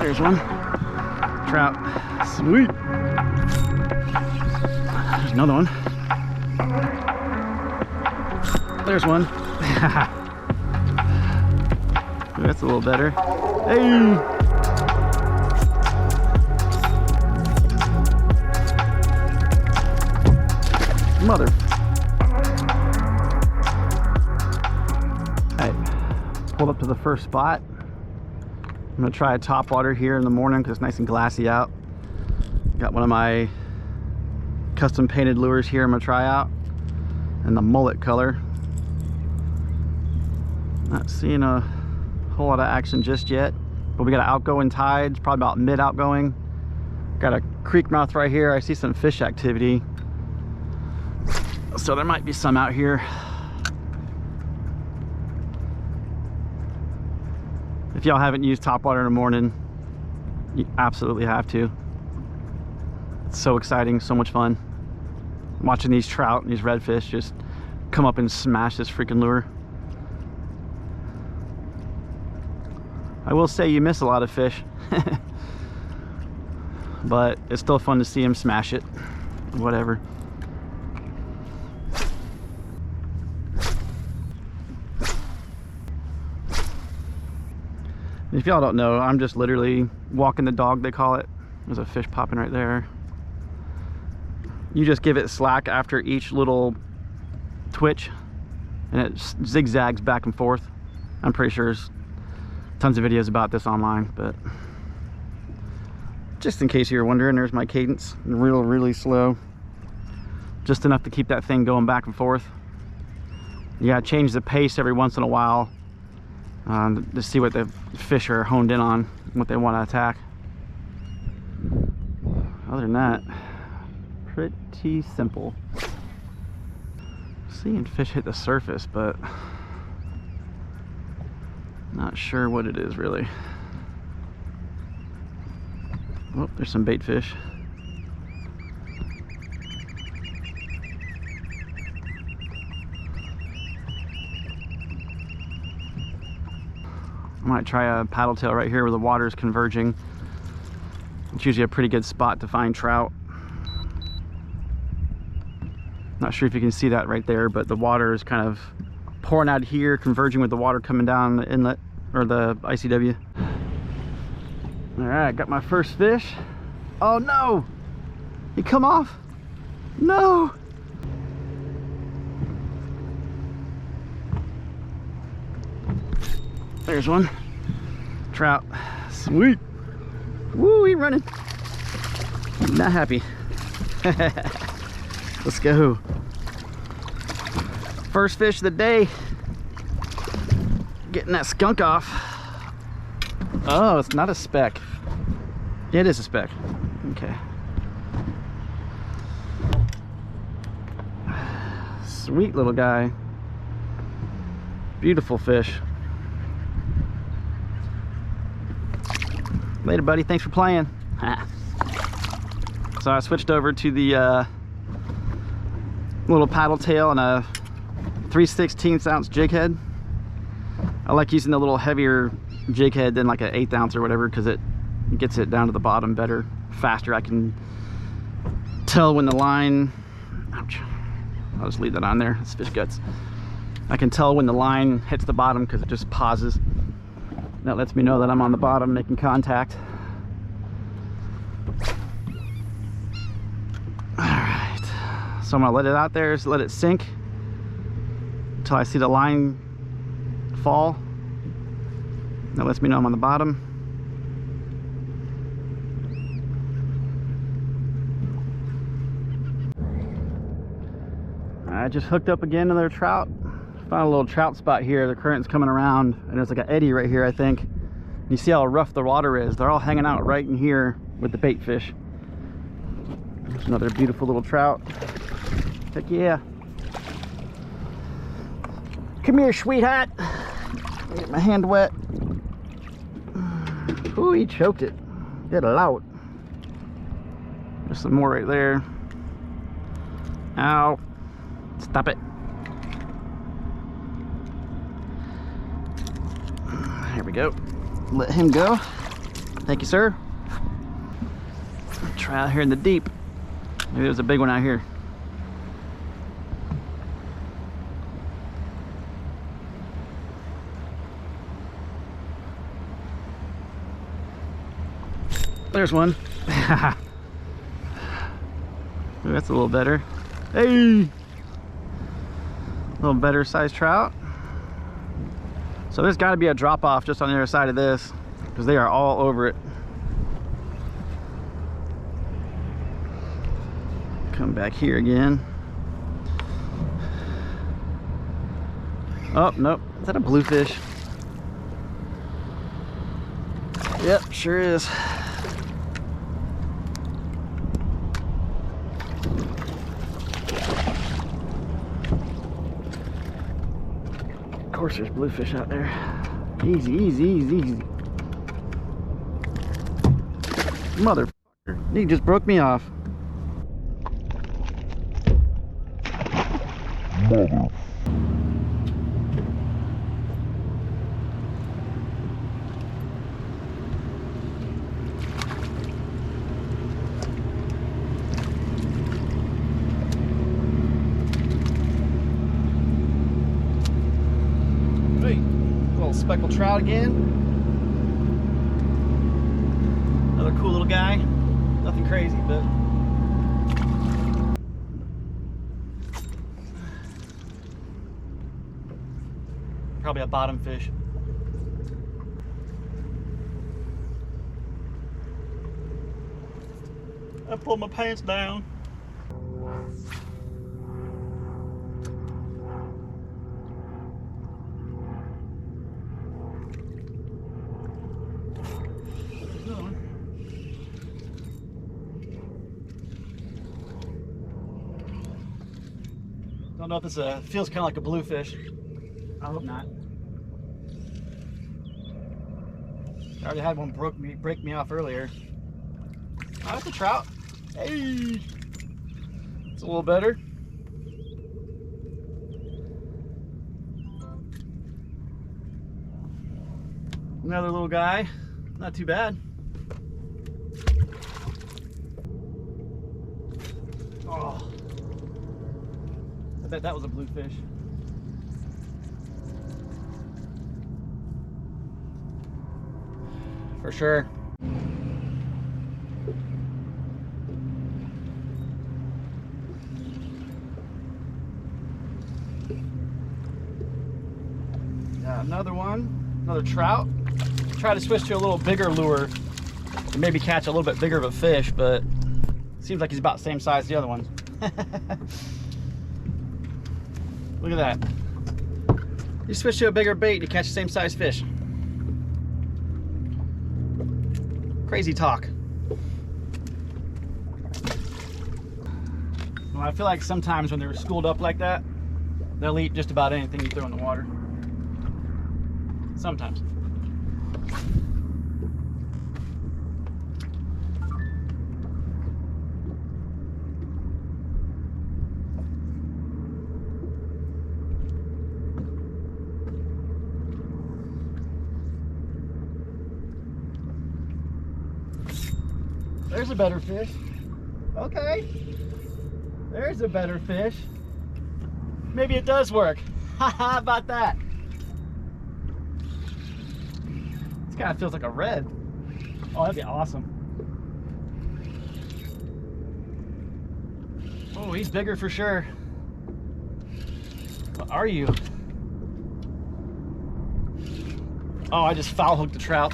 There's one. Trout. Sweet. There's another one. There's one. That's a little better. Hey! Mother. Alright, pulled up to the first spot. I'm gonna try a topwater here in the morning because it's nice and glassy out. Got one of my custom painted lures here I'm gonna try out in the mullet color. Not seeing a whole lot of action just yet, but we got an outgoing tide. It's probably about mid outgoing. Got a creek mouth right here. I see some fish activity, so there might be some out here. If y'all haven't used topwater in the morning, you absolutely have to. It's so exciting, so much fun. Watching these trout and these redfish just come up and smash this freaking lure. I will say you miss a lot of fish, but it's still fun to see them smash it, whatever. If y'all don't know, I'm just literally walking the dog, they call it. There's a fish popping right there. You just give it slack after each little twitch and it zigzags back and forth. I'm pretty sure there's tons of videos about this online, but just in case you're wondering, there's my cadence. Really slow. Just enough to keep that thing going back and forth. You gotta change the pace every once in a while to see what the fish are honed in on, what they want to attack. Other than that, pretty simple. Seeing fish hit the surface, but not sure what it is really. Oh, there's some bait fish. I might try a paddle tail right here where the water is converging. It's usually a pretty good spot to find trout. Not sure if you can see that right there, but the water is kind of pouring out here, converging with the water coming down the inlet or the 𝗖𝗶𝗵𝗏. All right, got my first fish. Oh no, he come off. No. There's one. Trout. Sweet. Woo, he running. Not happy. Let's go. First fish of the day. Getting that skunk off. Oh, it's not a speck. Yeah, it is a speck. Okay. Sweet little guy. Beautiful fish. Later, buddy. Thanks for playing. So I switched over to the little paddle tail and a 3/16 ounce jig head. I like using the little heavier jig head than like an 1/8 ounce or whatever, because it gets it down to the bottom better, faster. I can tell when the line, ouch, I'll just leave that on there. It's fish guts. I can tell when the line hits the bottom because it just pauses. That lets me know that I'm on the bottom making contact. All right, so I'm gonna let it out there, just let it sink until I see the line fall. That lets me know I'm on the bottom. I just hooked up again another trout. Found a little trout spot here. The current's coming around and there's like an eddy right here, I think. You see how rough the water is. They're all hanging out right in here with the bait fish. There's another beautiful little trout. Heck yeah. Come here, sweetheart. Get my hand wet. Ooh, he choked it. Get it out. There's some more right there. Ow. Stop it. Here we go. Let him go. Thank you, sir. Try out here in the deep. Maybe there's a big one out here. There's one. Ooh, that's a little better. Hey! A little better sized trout. So there's got to be a drop off just on the other side of this, because they are all over it. Come back here again. Oh, nope. Is that a bluefish? Yep, sure is. Of course there's bluefish out there. Easy, easy, easy, easy. Motherfucker. He just broke me off. Mother. Speckled trout again. Another cool little guy. Nothing crazy, but probably a bottom fish. I pulled my pants down. Don't know if this feels kind of like a bluefish. I hope not. I already had one break me off earlier. Oh, that's a trout. Hey, it's a little better. Another little guy, not too bad. Oh. I bet that was a bluefish. For sure. Yeah, another one, another trout. Try to switch to a little bigger lure and maybe catch a little bit bigger of a fish, but it seems like he's about the same size as the other one. Look at that. You switch to a bigger bait, you catch the same size fish. Crazy talk. Well, I feel like sometimes when they're schooled up like that, they'll eat just about anything you throw in the water. Sometimes. There's a better fish. Okay. There's a better fish. Maybe it does work. How about that? This kind of feels like a red. Oh, that'd be awesome. Oh, he's bigger for sure. What are you? Oh, I just foul hooked the trout.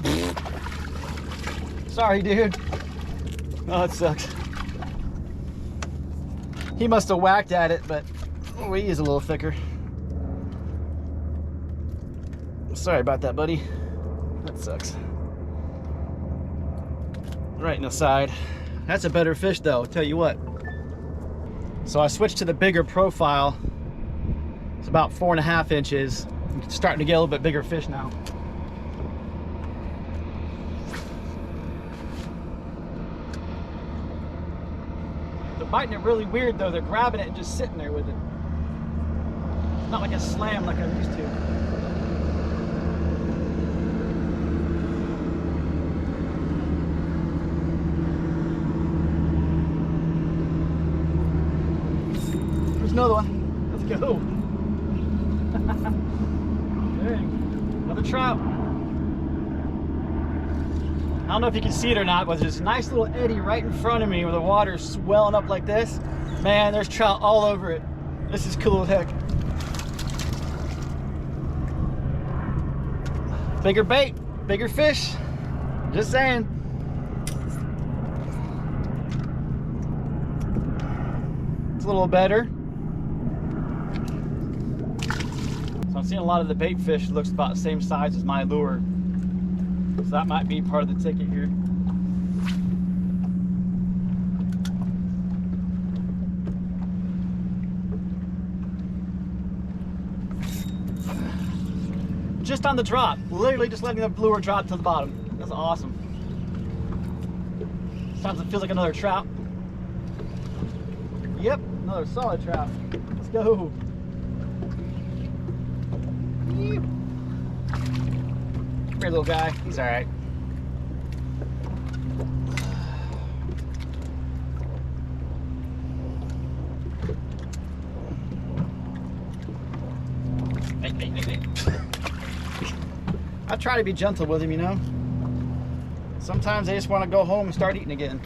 Sorry, dude. Oh, it sucks. He must have whacked at it, but oh, he is a little thicker. Sorry about that, buddy. That sucks. Right in the side. That's a better fish, though, I'll tell you what. So I switched to the bigger profile. It's about 4.5 inches. I'm starting to get a little bit bigger fish now. They're biting it really weird though. They're grabbing it and just sitting there with it. Not like a slam like I'm used to. There's another one. Let's go. Dang. Another trout. I don't know if you can see it or not, but there's a nice little eddy right in front of me where the water's swelling up like this. Man, there's trout all over it. This is cool as heck. Bigger bait, bigger fish. Just saying. It's a little better. So I'm seeing a lot of the bait fish looks about the same size as my lure. So that might be part of the ticket here. Just on the drop, literally just letting the lure drop to the bottom. That's awesome. Sometimes it feels like another trout. Yep, another solid trout. Let's go. Here, little guy. He's all right. Hey. I try to be gentle with him, you know. Sometimes they just want to go home and start eating again.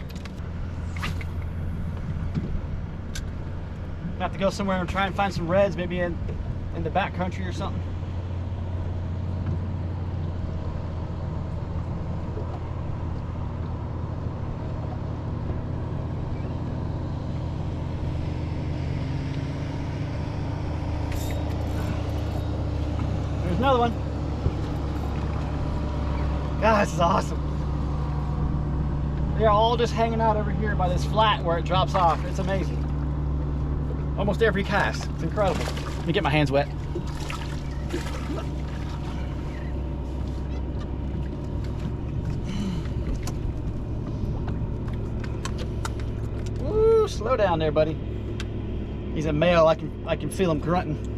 Have to go somewhere and try and find some reds, maybe in the back country or something. There's another one. God, this is awesome. They're all just hanging out over here by this flat where it drops off. It's amazing. Almost every cast. It's incredible. Let me get my hands wet. Woo, slow down there, buddy. He's a male. I can feel him grunting.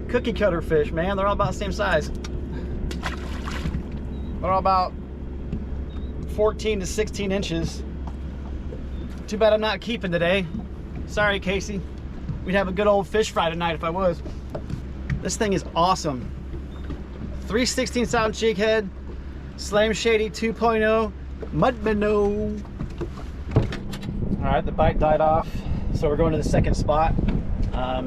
Cookie cutter fish, man. They're all about the same size. They're all about 14 to 16 inches. Too bad I'm not keeping today. Sorry, Casey. We'd have a good old fish fry tonight if I was. This thing is awesome. 3/16 ounce jig head, Slam Shady 2.0, Mud Minnow. All right, the bite died off, so we're going to the second spot. I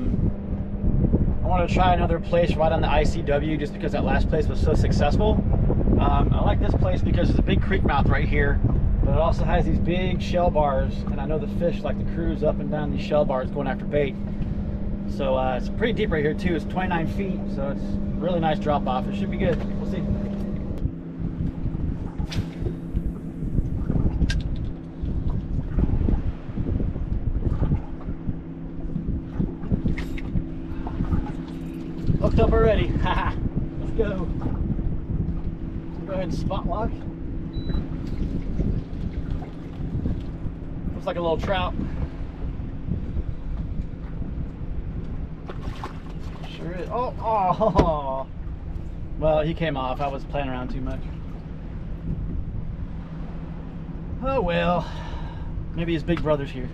want to try another place right on the 𝗖𝗲𝗵𝗹 just because that last place was so successful. I like this place because there's a big creek mouth right here, but it also has these big shell bars, and I know the fish like to cruise up and down these shell bars going after bait. So it's pretty deep right here too. It's 29 feet, so it's a really nice drop off. It should be good. We'll see. Hooked up already. Haha. Let's go. Go ahead and spot lock. Looks like a little trout. Sure is. Oh. Well, he came off. I was playing around too much. Oh well. Maybe his big brother's here.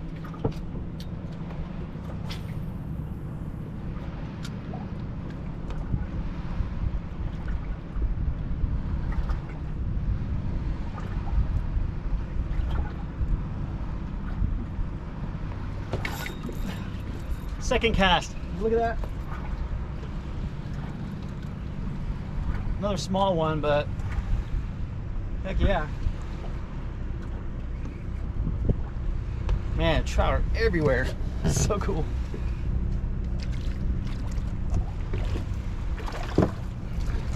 Second cast. Look at that. Another small one, but heck yeah. Man, trout are everywhere. It's so cool.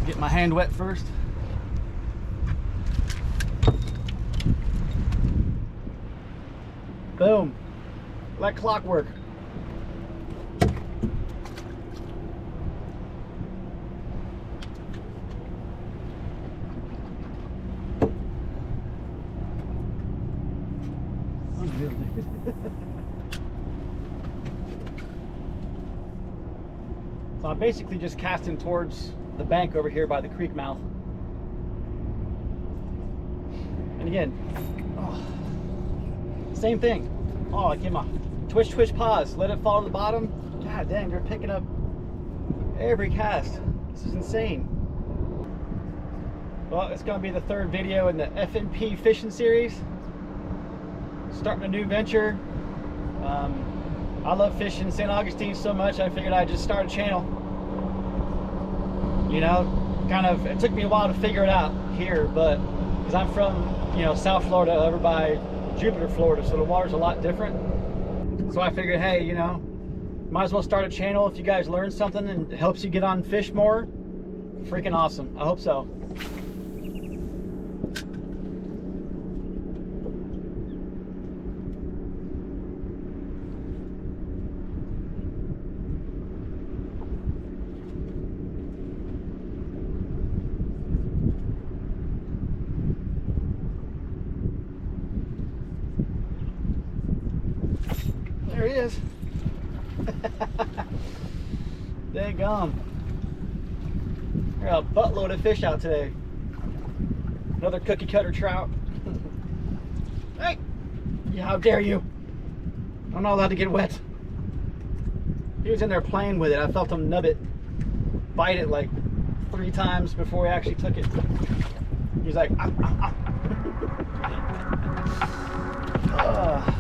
Get my hand wet first. Boom. Like clockwork. So I'm basically just casting towards the bank over here by the creek mouth. And again, same thing. Oh, give him a twitch, twitch, pause. Let it fall to the bottom. God dang, they're picking up every cast. This is insane. Well, it's going to be the third video in the FNP fishing series. Starting a new venture. I love fishing St. Augustine so much, I figured I'd just start a channel. You know, kind of, it took me a while to figure it out here, but because I'm from, you know, South Florida over by Jupiter, Florida, so the water's a lot different. So I figured, hey, you know, might as well start a channel if you guys learn something and it helps you get on fish more. Freaking awesome. I hope so. There he is. Daggum. Got a buttload of fish out today. Another cookie cutter trout. Hey! Yeah, how dare you? I'm not allowed to get wet. He was in there playing with it. I felt him nub it, bite it like 3 times before he actually took it. He's like, ah, ah, ah.